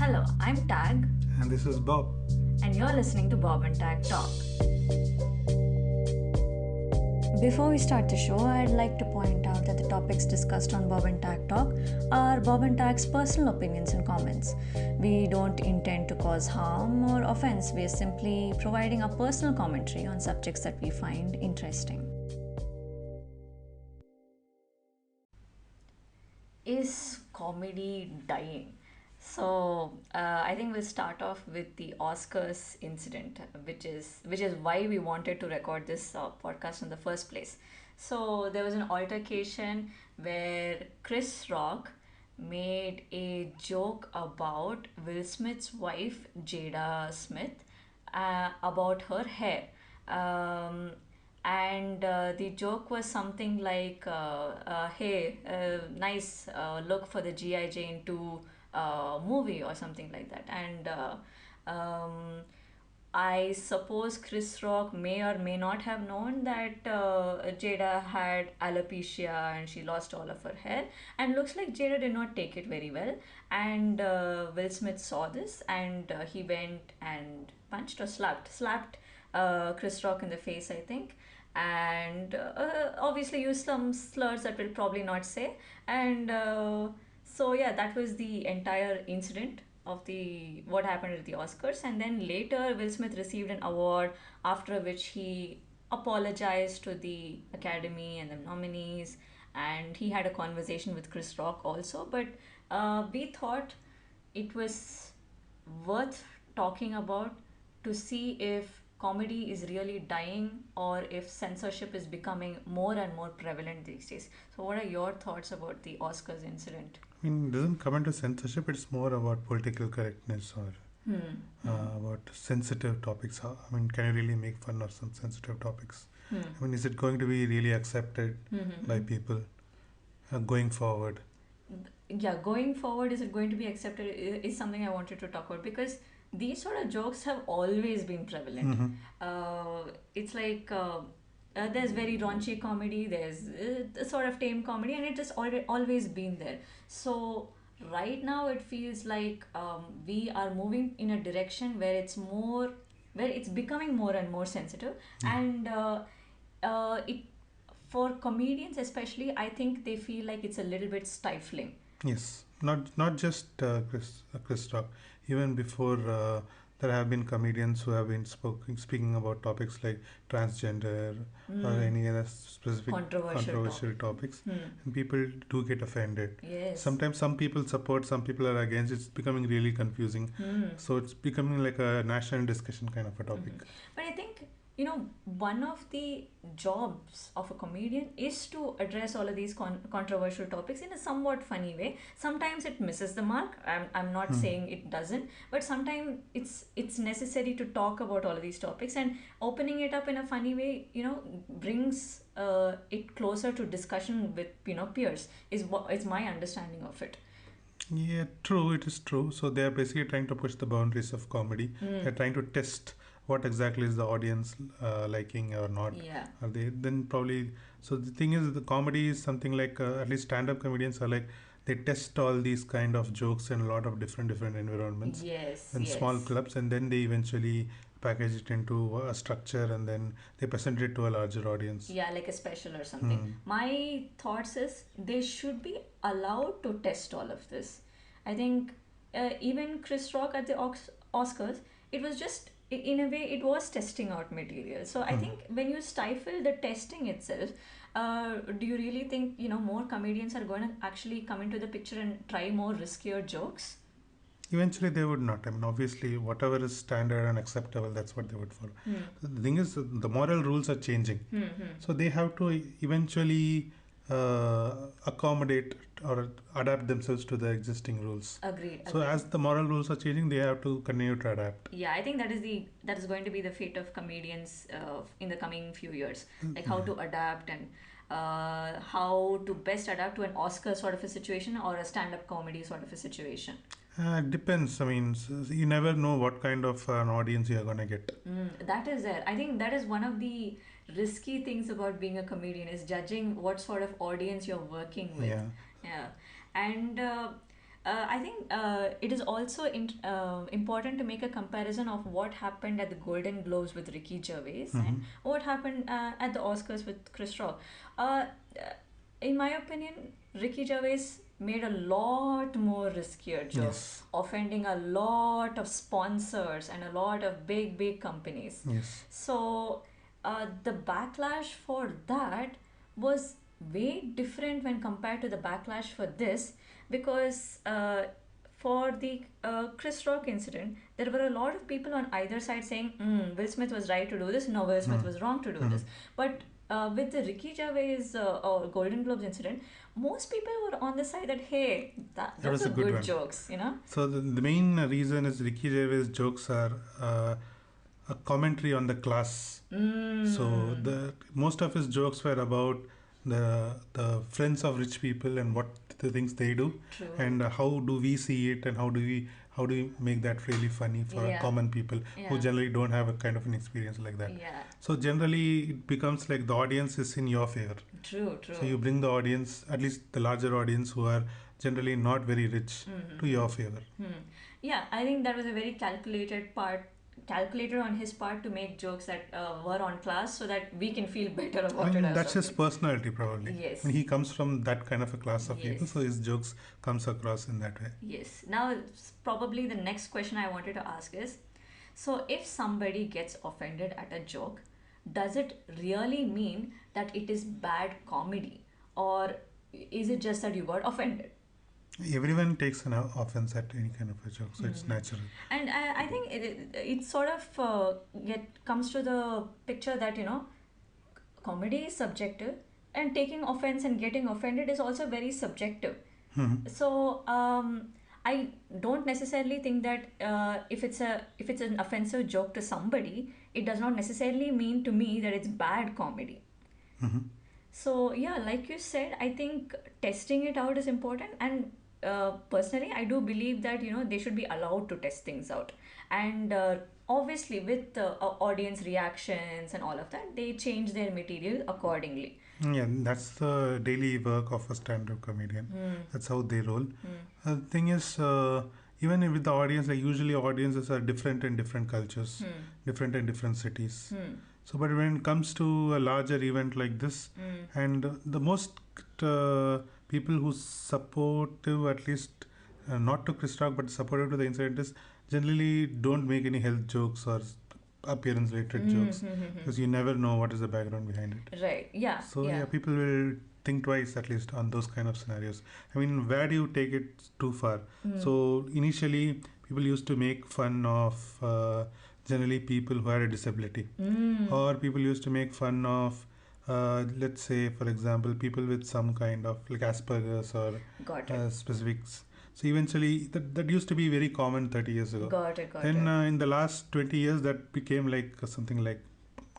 Hello, I'm Tag, And this is Bob. and you're listening to Bob and Tag Talk. Before we start the show, I'd like to point out that the topics discussed on Bob and Tag Talk are Bob and Tag's personal opinions and comments. We don't intend to cause harm or offense, we are simply providing our personal commentary on subjects that we find interesting. Is comedy dying? I think we'll start off with the Oscars incident, which is why we wanted to record this podcast in the first place. So there was an altercation where Chris Rock made a joke about Will Smith's wife Jada Smith about her hair. And the joke was something like, "Hey, nice look for the GI Jane 2 movie," or something like that. And I suppose Chris Rock may or may not have known that Jada had alopecia and she lost all of her hair. And looks like Jada did not take it very well. And Will Smith saw this, and he went and punched or slapped Chris Rock in the face, I think, and obviously used some slurs that we'll probably not say. And so yeah, that was the entire incident of the what happened at the Oscars. And then later, Will Smith received an award, after which he apologized to the Academy and the nominees, and he had a conversation with Chris Rock also. But we thought it was worth talking about to see if comedy is really dying or if censorship is becoming more and more prevalent these days. So, what are your thoughts about the Oscars incident? I mean, it doesn't come into censorship, it's more about political correctness or about sensitive topics. I mean, can you really make fun of some sensitive topics? I mean, is it going to be really accepted by people going forward? Yeah, going forward, is it going to be accepted? Is something I wanted to talk about, because these sort of jokes have always been prevalent. It's like there's very raunchy comedy, there's a sort of tame comedy, and it just always been there. So right now it feels like we are moving in a direction where it's becoming more and more sensitive. And it for comedians especially, I think they feel like it's a little bit stifling. Yes, not just Chris Rock. Even before, there have been comedians who have been speaking about topics like transgender or any other specific Controversial topics, and people do get offended. Yes. Sometimes some people support, some people are against. It's becoming really confusing. So it's becoming like a national discussion kind of a topic. But I think, one of the jobs of a comedian is to address all of these controversial topics in a somewhat funny way. Sometimes it misses the mark. I'm not saying it doesn't, but sometimes it's necessary to talk about all of these topics, and opening it up in a funny way, brings it closer to discussion with peers. Is my understanding of it. Yeah, true. It is true. So they are basically trying to push the boundaries of comedy. They're trying to test what exactly is the audience liking or not. Yeah. Are they then probably? So the thing is, the comedy is something like at least stand-up comedians are like they test all these kind of jokes in a lot of different environments Yes. and small clubs, and then they eventually package it into a structure, and then they present it to a larger audience. Yeah, like a special or something. My thoughts is they should be allowed to test all of this. I think even Chris Rock at the Oscars, it was just in a way it was testing out material. So I think when you stifle the testing itself, do you really think more comedians are going to actually come into the picture and try more riskier jokes? Eventually, they would not. I mean, obviously, whatever is standard and acceptable, that's what they would follow. The thing is, the moral rules are changing. So they have to eventually accommodate or adapt themselves to the existing rules. Agreed. So as the moral rules are changing, they have to continue to adapt. Yeah, I think that is going to be the fate of comedians in the coming few years, like how to adapt and how to best adapt to an Oscar sort of a situation or a stand-up comedy sort of a situation. It depends. I mean, you never know what kind of an audience you are going to get. That is there. I think that is one of the risky things about being a comedian, is judging what sort of audience you're working with. Yeah. Yeah. And I think it is also important to make a comparison of what happened at the Golden Globes with Ricky Gervais and Hmm. what happened at the Oscars with Chris Rock. Uh, in my opinion, Ricky Gervais made a lot more riskier jokes, Yes. offending a lot of sponsors and a lot of big companies. Yes. So the backlash for that was way different when compared to the backlash for this, because for the Chris Rock incident, there were a lot of people on either side saying, Will Smith was right to do this, no, Will Smith Hmm. was wrong to do Hmm. this. But with the Ricky Gervais Golden Globes incident, most people were on the side that, hey, That those was are a good good one. jokes, you know? So the main reason is Ricky Gervais jokes are a commentary on the class. So Mm, the most of his jokes were about the friends of rich people and what the things they do, true. and how do we see it, and how do we make that really funny for Yeah, common people who yeah, generally don't have a kind of an experience like that. yeah. So generally it becomes like the audience is in your favor. True, So true. you bring the audience, at least the larger audience who are generally not very rich, to Mm-hmm. your favor. Yeah, I think that was a very calculated on his part to make jokes that were on class so that we can feel better I about it mean, as that's well. his personality probably. I Yes, mean, he comes from that kind of a class of people, so yes, his jokes comes across in that way. yes. Now, probably the next question I wanted to ask is, so if somebody gets offended at a joke, does it really mean that it is bad comedy? Or is it just that you got offended? Everyone takes an offense at any kind of a joke, so it's Mm-hmm. natural. And I think it sort of comes to the picture that, comedy is subjective, and taking offense and getting offended is also very subjective. Hmm. So I don't necessarily think that if it's an offensive joke to somebody, it does not necessarily mean to me that it's bad comedy. Hmm. So yeah, like you said, I think testing it out is important, and personally, I do believe that they should be allowed to test things out, and obviously with audience reactions and all of that, they change their material accordingly. Yeah, that's the daily work of a stand-up comedian. Hmm. That's how they roll. Hmm. The thing is, even with the audience, like usually audiences are different in different cultures, Hmm. different in different cities. Hmm. So, but when it comes to a larger event like this, Hmm. and the most uh, people who supportive, at least not to Chris Rock, but supportive to the incident is generally don't make any health jokes or appearance related Hmm. jokes, Hmm. Hmm. because you never know what is the background behind it. Right. Yeah. So Yeah. yeah, people will think twice at least on those kind of scenarios. I mean, where do you take it too far? Hmm. So initially, people used to make fun of generally people who had a disability, Hmm. or people used to make fun of, let's say, for example, people with some kind of like Asperger's or Got it. specifics. So eventually, that used to be very common 30 years ago. Got it. Got Then it. in the last 20 years, that became like something like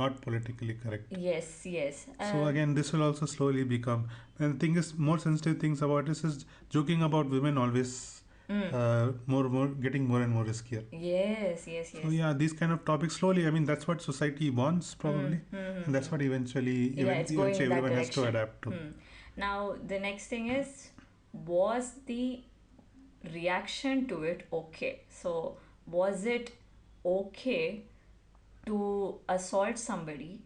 not politically correct. Yes. Yes. So again, this will also slowly become. And the thing is, more sensitive things about this is joking about women always Mm. more getting more and more riskier. Yes. Yes. So Yes. yeah, these kind of topics slowly. I mean, that's what society wants Mm. probably, and that's Mm-hmm. what Yeah, it's going eventually in that everyone has to direction. adapt to. Hmm. Now, the next thing is, was the reaction to it okay? So, was it okay to assault somebody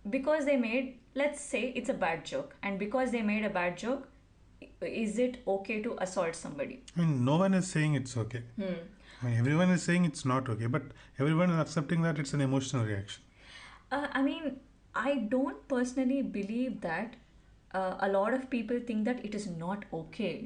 because they made, let's say it's a bad joke, and because they made a bad joke, is it okay to assault somebody? I mean, no one is saying it's okay. Hmm. I mean, everyone is saying it's not okay, but everyone is accepting that it's an emotional reaction. I mean, I don't personally believe that a lot of people think that it is not okay.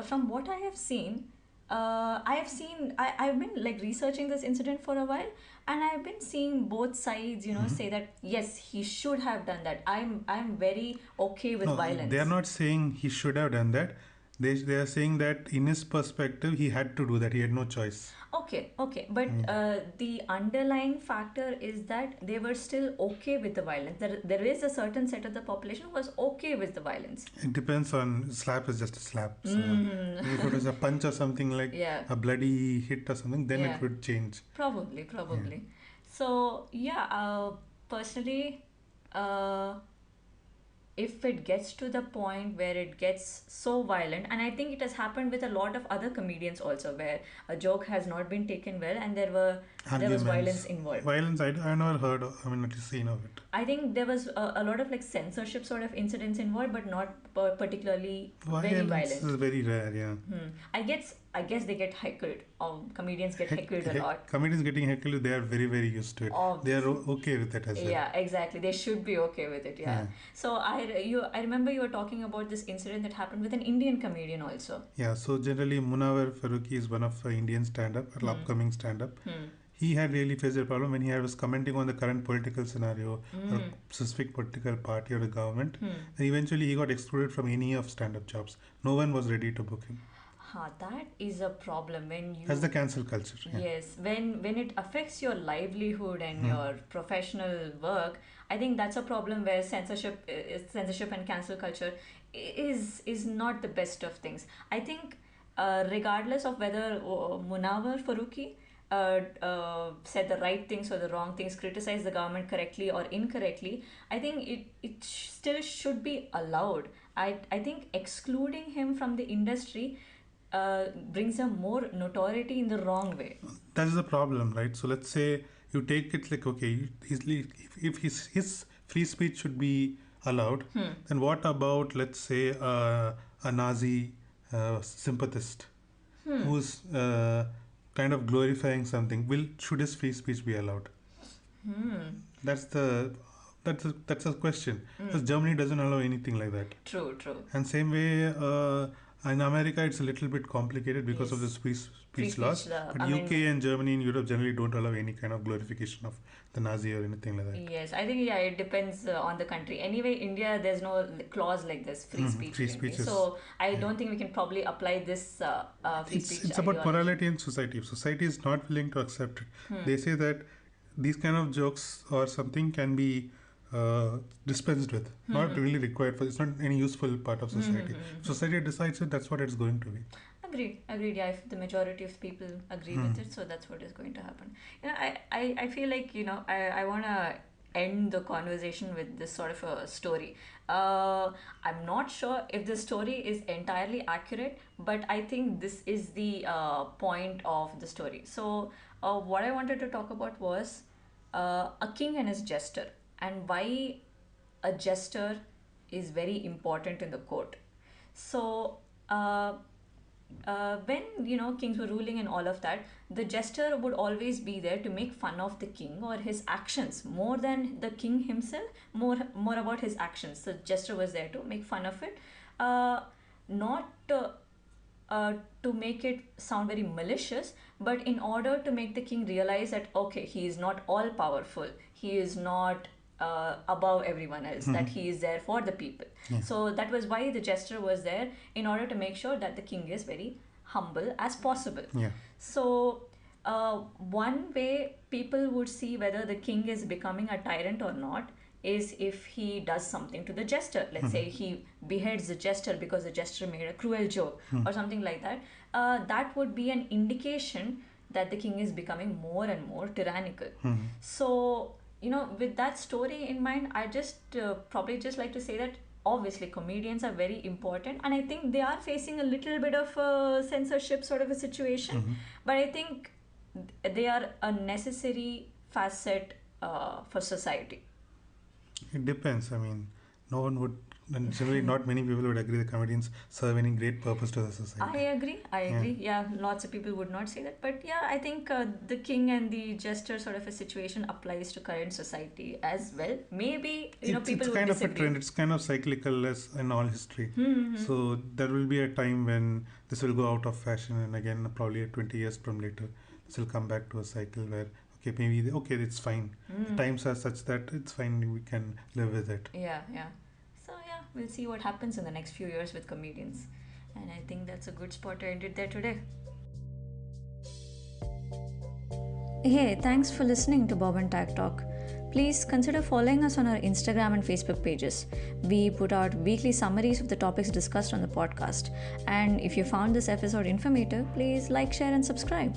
From what I have seen, I've been like researching this incident for a while, and I've been seeing both sides, Mhm. say that yes, he should have done that. I'm very okay with No, they are violence. not saying he should have done that. They are saying that in his perspective, he had to do that. He had no choice. Okay, okay, but I mean, the underlying factor is that they were still okay with the violence. There is a certain set of the population who was okay with the violence. it depends on slap is just a slap. So if it Mm. was a punch or something like Yeah, a bloody hit or something, then yeah, it would change. probably, Yeah. probably. So yeah, personally, uh, if it gets to the point where it gets so violent, and I think it has happened with a lot of other comedians also, where a joke has not been taken well and there was violence Arguments, involved. violence. I never heard. I mean, at least seen of it. I think there was a lot of like censorship sort of incidents involved, but not particularly very Violence violent. is very rare. Yeah. I guess they get heckled. Comedians get heckled a lot. Comedians getting heckled, they are very, very used to it. They are Obviously. okay with it as well. Yeah, exactly. They should be okay with it. Yeah. Yeah. So I remember you were talking about this incident that happened with an Indian comedian also. Yeah, so generally Munawar Faruqi is one of Indian stand-up, or upcoming stand-up. Hmm. He had really faced a problem when he was commenting on the current political scenario or Hmm. specific political party or the government. Hmm. And eventually he got excluded from any of stand-up jobs. No one was ready to book him. That is a problem when you. That's the cancel culture. Yeah. Yes, when it affects your livelihood and your professional work, I think that's a problem where censorship and cancel culture is not the best of things. I think, regardless of whether Munawar Faruqi said the right things or the wrong things, criticized the government correctly or incorrectly, I think it still should be allowed. I think excluding him from the industry brings a more notoriety in the wrong way. That's the problem, right? So let's say you take it like, okay, if his free speech should be allowed, then what about, let's say, a Nazi sympathist who's kind of glorifying something? Should his free speech be allowed? That's the that's a question. Because Germany doesn't allow anything like that. True, true. And same way, in America, it's a little bit complicated because of the Yes. free Free speech laws. speech law. But I UK mean, and Germany and Europe generally don't allow any kind of glorification of the Nazi or anything like that. yes, I think it depends on the country. Anyway, India, there's no clause like this, free speech. Free in India. speech is, So I don't think we can probably apply this free speech it's about ideology. morality in society. If society is not willing to accept it, they say that these kind of jokes or something can be dispensed with, not really required for. It's not any useful part of society. If society decides it, that's what it's going to be. Agreed. Yeah, if the majority of people agree with it, so that's what is going to happen. I feel like, I want to end the conversation with this sort of a story. I'm not sure if the story is entirely accurate, but I think this is the point of the story. So, what I wanted to talk about was a king and his jester, and why a jester is very important in the court. So, when kings were ruling and all of that, the jester would always be there to make fun of the king or his actions more than the king himself. More about his actions. The jester was there to make fun of it, not to make it sound very malicious, but in order to make the king realize that okay, he is not all powerful. He is not above everyone else, that he is there for the people. So that was why the jester was there, in order to make sure that the king is very humble as possible. Yeah. So one way people would see whether the king is becoming a tyrant or not is if he does something to the jester. Let's say he beheads the jester because the jester made a cruel joke or something like that. That would be an indication that the king is becoming more and more tyrannical. So, with that story in mind, I just probably just like to say that obviously comedians are very important, and I think they are facing a little bit of a censorship sort of a situation, but I think they are a necessary facet for society. It depends. I mean, no one would, and generally not many people would agree the comedians serve any great purpose to the society. I agree. Yeah, lots of people would not say that, but yeah, I think the king and the jester sort of a situation applies to current society as well. Maybe people It's would kind of a disagree. trend. It's kind of cyclical as in all history. So there will be a time when this will go out of fashion, and again, probably 20 years from later, this will come back to a cycle where okay, maybe okay, it's fine. The times are such that it's fine. We can live with it. Yeah. So yeah, we'll see what happens in the next few years with comedians, and I think that's a good spot to end it there today. Hey, thanks for listening to Bob and Tag Talk. Please consider following us on our Instagram and Facebook pages. We put out weekly summaries of the topics discussed on the podcast. And if you found this episode informative, please like, share, and subscribe.